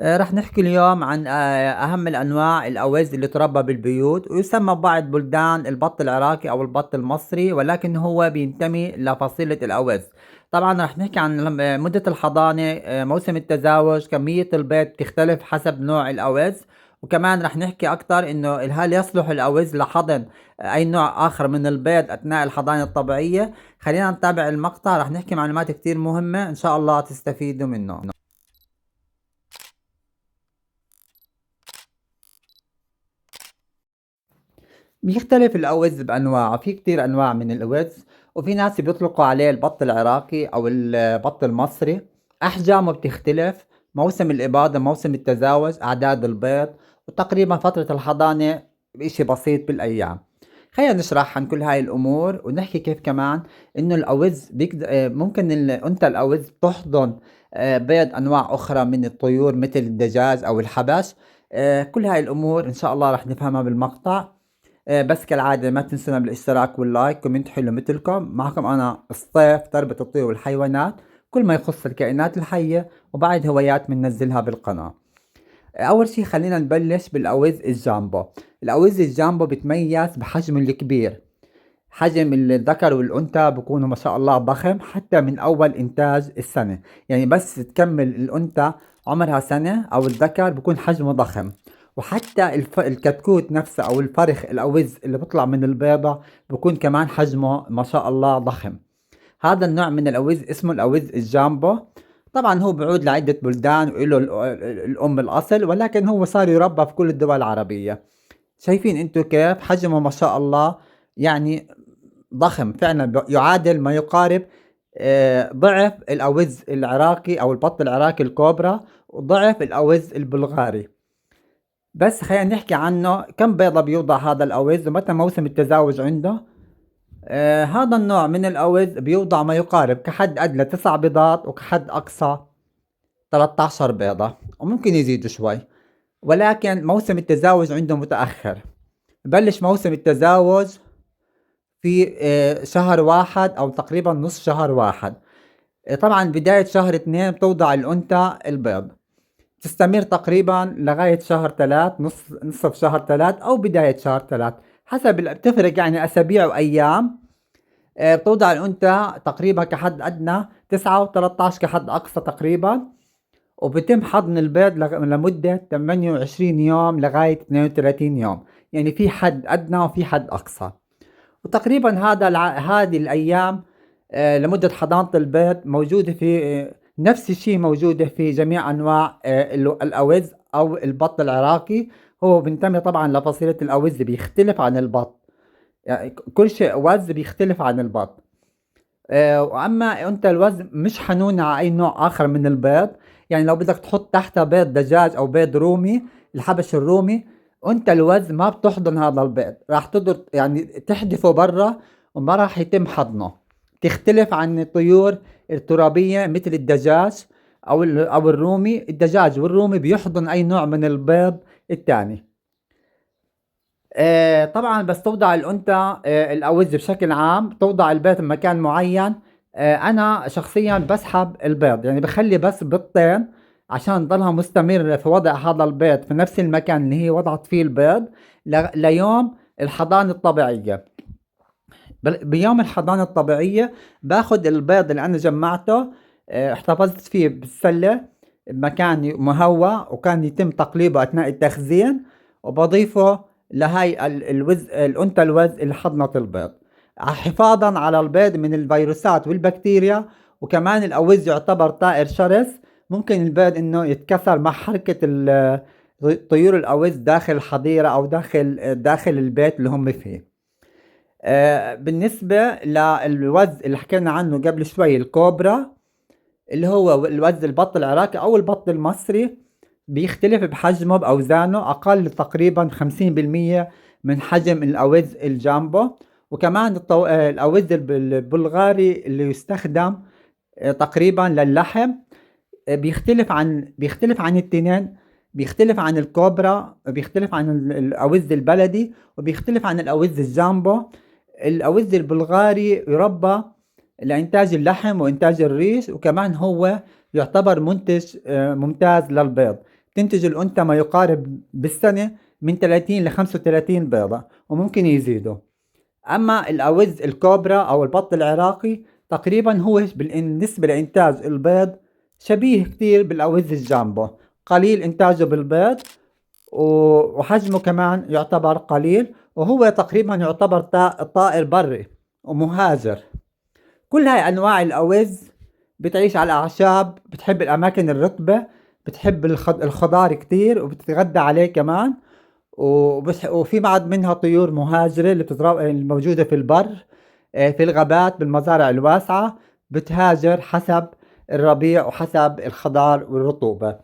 رح نحكي اليوم عن أهم الأنواع الأوز اللي تربى بالبيوت، ويسمى ببعض بلدان البط العراقي أو البط المصري، ولكن هو بينتمي لفصيلة الأوز. طبعا رح نحكي عن مدة الحضانة، موسم التزاوج، كمية البيض بتختلف حسب نوع الأوز. وكمان رح نحكي أكتر إنه هل يصلح الأوز لحضن أي نوع آخر من البيض أثناء الحضانة الطبيعية. خلينا نتابع المقطع، رح نحكي معلومات كتير مهمة إن شاء الله تستفيدوا منه. بيختلف الأوز بأنواعه، في كتير أنواع من الأوز، وفي ناس بيطلقوا عليه البط العراقي أو البط المصري. أحجامه بتختلف، موسم الإباضة، موسم التزاوج، أعداد البيض، وتقريبا فترة الحضانة بإشي بسيط بالأيام. خلينا نشرح عن كل هاي الأمور ونحكي كيف كمان إنه الأوز ممكن أنت الأوز تحضن بيض أنواع أخرى من الطيور مثل الدجاج أو الحبش. كل هاي الأمور إن شاء الله رح نفهمها بالمقطع. بس كالعادة ما تنسونا بالاشتراك واللايك، كومنت حلو مثلكم. معكم أنا الصيف، تربية الطيور والحيوانات، كل ما يخص الكائنات الحية وبعد هوايات بننزلها بالقناة. أول شي خلينا نبلش بالأوز الجامبو. الأوز الجامبو بتميز بحجمه الكبير، حجم الذكر والأنثى بكونوا ما شاء الله ضخم حتى من أول إنتاج السنة. يعني بس تكمل الأنثى عمرها سنة أو الذكر بكون حجمه ضخم. وحتى الكتكوت نفسه أو الفرخ الأوز اللي بيطلع من البيضة بكون كمان حجمه ما شاء الله ضخم. هذا النوع من الأوز اسمه الأوز الجامبو. طبعا هو بعود لعدة بلدان وله الأم الأصل، ولكن هو صار يربى في كل الدول العربية. شايفين انتو كيف حجمه ما شاء الله، يعني ضخم فعلا، يعادل ما يقارب ضعف الأوز العراقي أو البط العراقي الكوبرا، وضعف الأوز البلغاري. بس خلينا نحكي عنه، كم بيضة بيوضع هذا الأوز ومتى موسم التزاوج عنده. هذا النوع من الأوز بيوضع ما يقارب كحد أدنى 9 بيضات، وكحد أقصى 13 بيضة، وممكن يزيدوا شوي. ولكن موسم التزاوج عنده متأخر، بلش موسم التزاوج في شهر واحد أو تقريبا نص شهر واحد. طبعا بداية شهر 2 بتوضع الأنثى البيض، تستمر تقريبا لغاية شهر 3، نصف شهر 3 أو بداية شهر 3، حسب بتفرق يعني أسابيع وأيام. بتوضع الأنثى تقريبا كحد أدنى 9 و13 كحد أقصى تقريبا. وبتم حضن البيض لمدة 28 يوم لغاية 32 يوم، يعني في حد أدنى وفي حد أقصى. وتقريبا هذه الأيام لمدة حضانة البيض موجودة في نفس الشيء موجودة في جميع أنواع الأوز أو البط العراقي. هو بينتمي طبعا لفصيلة الأوز، بيختلف عن البط، يعني كل شيء وز بيختلف عن البط. وأما أنت الوز مش حنون على أي نوع آخر من البيض. يعني لو بدك تحط تحتها بيض دجاج أو بيض رومي، الحبش الرومي، أنت الوز ما بتحضن هذا البيض، راح تقدر يعني تحدفه برا وما راح يتم حضنه. تختلف عن الطيور الترابية مثل الدجاج أو الرومي. الدجاج والرومي بيحضن أي نوع من البيض الثاني. طبعا بس توضع الأنثى الأوز بشكل عام توضع البيض بمكان معين. أنا شخصيا بسحب البيض، يعني بخلي بس بيضتين عشان ضلها مستمر في وضع هذا البيض في نفس المكان اللي هي وضعت فيه البيض ليوم الحضانة الطبيعية. بيوم الحضانة الطبيعية باخد البيض اللي أنا جمعته، احتفظت فيه بالسلة بمكان مهوى وكان يتم تقليبه أثناء التخزين، وبضيفه لهاي الأنثى الوز اللي حضنت البيض، حفاظا على البيض من الفيروسات والبكتيريا. وكمان الأوز يعتبر طائر شرس، ممكن البيض إنه يتكسر مع حركة طيور الأوز داخل الحظيرة أو داخل البيت اللي هم فيه. بالنسبة للوز اللي حكينا عنه قبل شوي الكوبرا، اللي هو الوز البط العراقي أو البط المصري، بيختلف بحجمه بأوزانه، أقل تقريبا 50% من حجم الأوز الجامبو. وكمان الأوز البلغاري اللي يستخدم تقريبا للحم، بيختلف عن التنين، بيختلف عن الكوبرا، بيختلف عن الأوز البلدي، وبيختلف عن الأوز الجامبو. الأوز البلغاري يربى لإنتاج اللحم وإنتاج الريش، وكمان هو يعتبر منتج ممتاز للبيض. بتنتج الأنثى ما يقارب بالسنة من 30 ل35 بيضة وممكن يزيدوا. أما الأوز الكوبرا أو البط العراقي تقريبا هو بالنسبة لإنتاج البيض شبيه كتير بالأوز الجامبو، قليل إنتاجه بالبيض وحجمه كمان يعتبر قليل، وهو تقريبا يعتبر طائر بري ومهاجر. كل هاي أنواع الأوز بتعيش على الأعشاب، بتحب الأماكن الرطبة، بتحب الخضار كتير وبتتغدى عليه كمان. وفي بعض منها طيور مهاجرة اللي الموجودة في البر، في الغابات بالمزارع الواسعة، بتهاجر حسب الربيع وحسب الخضار والرطوبة.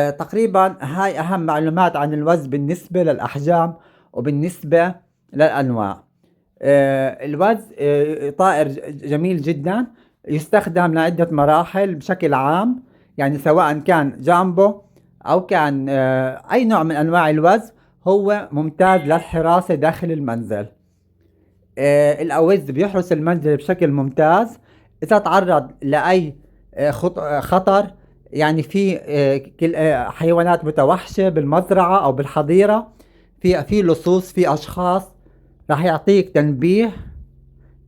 تقريبا هاي أهم معلومات عن الوز بالنسبة للأحجام وبالنسبة للأنواع. الوز طائر جميل جدا، يستخدم لعدة مراحل بشكل عام، يعني سواء كان جامبو أو كان أي نوع من أنواع الوز، هو ممتاز للحراسة داخل المنزل. الأوز بيحرس المنزل بشكل ممتاز. إذا تعرض لأي خطر، يعني في حيوانات متوحشة بالمزرعة أو بالحظيرة، في لصوص، في أشخاص، راح يعطيك تنبيه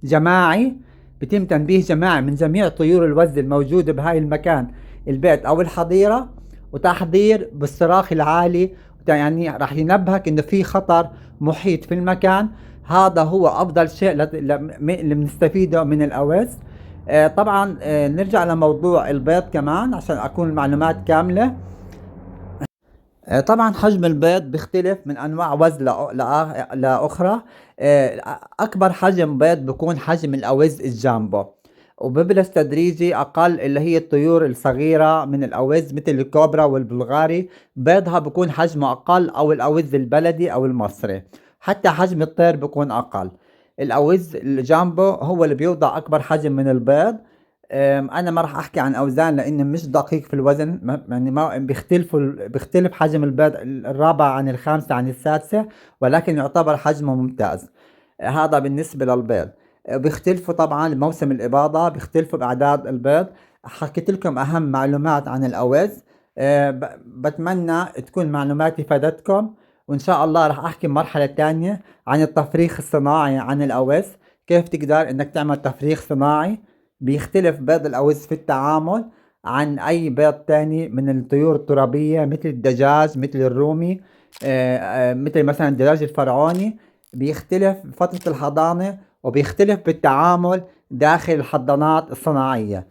جماعي. بيتم تنبيه جماعي من جميع طيور الوز الموجودة بهاي المكان، البيت أو الحظيرة، وتحذير بالصراخ العالي، يعني راح ينبهك إنه في خطر محيط في المكان. هذا هو أفضل شيء اللي بنستفيده من الأوز. طبعا نرجع لموضوع البيض كمان عشان أكون المعلومات كاملة. طبعا حجم البيض بيختلف من انواع وز لاخرى. اكبر حجم بيض بيكون حجم الاوز الجامبو، وببلش تدريجي اقل اللي هي الطيور الصغيرة من الاوز مثل الكوبرا والبلغاري، بيضها بيكون حجمه اقل، او الاوز البلدي او المصري، حتى حجم الطير بيكون اقل. الاوز الجامبو هو اللي بيوضع اكبر حجم من البيض. انا ما راح احكي عن اوزان لانه مش دقيق في الوزن، يعني ما بيختلف حجم البيض الرابعة عن الخامسة عن السادسة، ولكن يعتبر حجمه ممتاز. هذا بالنسبة للبيض. بيختلفوا طبعا موسم الإباضة، بيختلفوا بأعداد البيض. حكيت لكم أهم معلومات عن الأوز. بتمنى تكون معلوماتي فادتكم، وإن شاء الله راح أحكي مرحلة تانية عن التفريخ الصناعي عن الأوز، كيف تقدر إنك تعمل تفريخ صناعي. بيختلف بيض الأوز في التعامل عن أي بيض تاني من الطيور الترابية، مثل الدجاج، مثل الرومي، مثل مثلا الدجاج الفرعوني. بيختلف فترة الحضانة، وبيختلف بالتعامل داخل الحضانات الصناعية.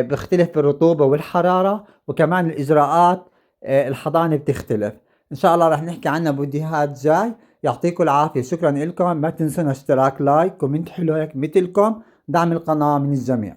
بيختلف بالرطوبة والحرارة، وكمان الإجراءات الحضانة بتختلف. إن شاء الله رح نحكي عنها بفيديوهات جاي. يعطيكم العافية، شكرا لكم. ما تنسونا اشتراك، لايك، كومنت حلو هيك مثلكم، دعم القناة من الجميع.